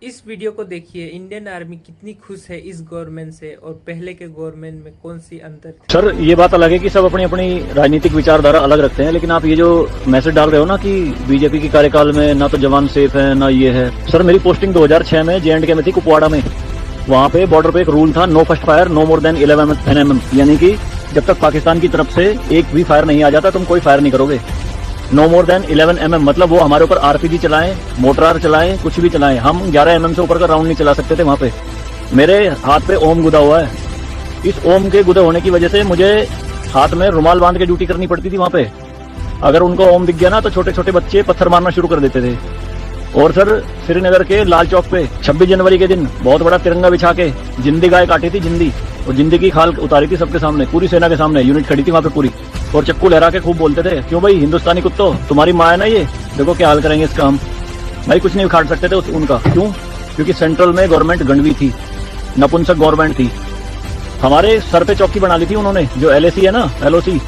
इस वीडियो को देखिए, इंडियन आर्मी कितनी खुश है इस गवर्नमेंट से और पहले के गवर्नमेंट में कौन सी अंतर थी। सर ये बात अलग है कि सब अपनी अपनी राजनीतिक विचारधारा अलग रखते हैं, लेकिन आप ये जो मैसेज डाल रहे हो ना कि बीजेपी के कार्यकाल में ना तो जवान सेफ है ना ये है। सर मेरी पोस्टिंग 2006 में J&K में थी, कुपवाड़ा में। वहाँ पे बॉर्डर पे एक रूल था, no first fire no more than 11 NM, यानी कि जब तक पाकिस्तान की तरफ से एक भी फायर नहीं आ जाता तुम कोई फायर नहीं करोगे। नो मोर देन 11 MM मतलब वो हमारे ऊपर RPG चलाएं, मोटरार चलाएं, कुछ भी चलाएं, हम 11 MM से ऊपर का राउंड नहीं चला सकते थे वहाँ पे। मेरे हाथ पे ओम गुदा हुआ है। इस ओम के गुदे होने की वजह से मुझे हाथ में रुमाल बांध के ड्यूटी करनी पड़ती थी वहाँ पे। अगर उनको ओम दिख गया ना तो छोटे छोटे बच्चे पत्थर मारना शुरू कर देते थे। और सर श्रीनगर के लाल चौक पे 26 जनवरी के दिन बहुत बड़ा तिरंगा बिछा के जिंदी गाय काटी थी, जिंदी, और जिंदी की खाल उतारी थी सबके सामने, पूरी सेना के सामने। यूनिट खड़ी थी वहाँ पे पूरी, और चक्कू लहरा के खूब बोलते थे, क्यों भाई हिंदुस्तानी कुत्तों, तुम्हारी माँ है ना ये, देखो क्या हाल करेंगे इसका हम। भाई कुछ नहीं उखाड़ सकते थे उनका। क्यों? क्योंकि सेंट्रल में गवर्नमेंट गंडवी थी, नपुंसक गवर्नमेंट थी। हमारे सर पे चौकी बना ली थी उन्होंने, जो LAC है ना, LOC,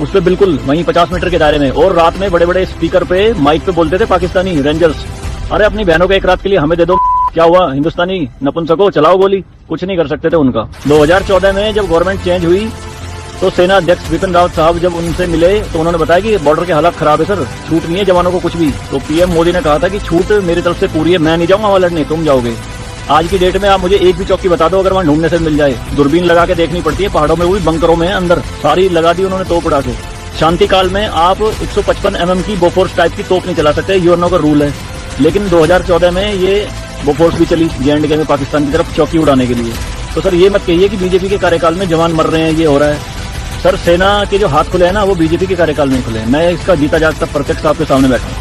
उस पे बिल्कुल वहीं 50 मीटर के दायरे में। और रात में बड़े बड़े स्पीकर पे माइक पे बोलते थे पाकिस्तानी रेंजर्स, अरे अपनी बहनों को एक रात के लिए हमें दे दो, क्या हुआ हिंदुस्तानी नपुंसको, चलाओ गोली। कुछ नहीं कर सकते थे उनका। 2014 में जब गवर्नमेंट चेंज हुई तो सेना अध्यक्ष बिपिन रावत साहब जब उनसे मिले तो उन्होंने बताया कि बॉर्डर के हालात खराब है सर, छूट नहीं है जवानों को कुछ भी। तो PM मोदी ने कहा था कि छूट मेरी तरफ से पूरी है, मैं नहीं जाऊंगा वहां लड़ने, तुम जाओगे। आज की डेट में आप मुझे एक भी चौकी बता दो अगर वहां ढूंढने से मिल जाए। दूरबीन लगा के देखनी पड़ती है पहाड़ों में, वो भी बंकरों में अंदर, सारी लगा दी उन्होंने तोप उड़ा के। शांति काल में आप 155 MM की बोफोर्स टाइप की तोप नहीं चला सकते, यूएनओ का रूल है। लेकिन 2014 में ये बोफोर्स भी चली J&K में पाकिस्तान की तरफ चौकी उड़ाने के लिए। तो सर ये मत कहिए कि बीजेपी के कार्यकाल में जवान मर रहे हैं, ये हो रहा है। सर सेना के जो हाथ खुले हैं ना वो बीजेपी के कार्यकाल में खुले हैं। मैं इसका जीता जागता प्रत्यक्ष आपके सामने बैठा हूं।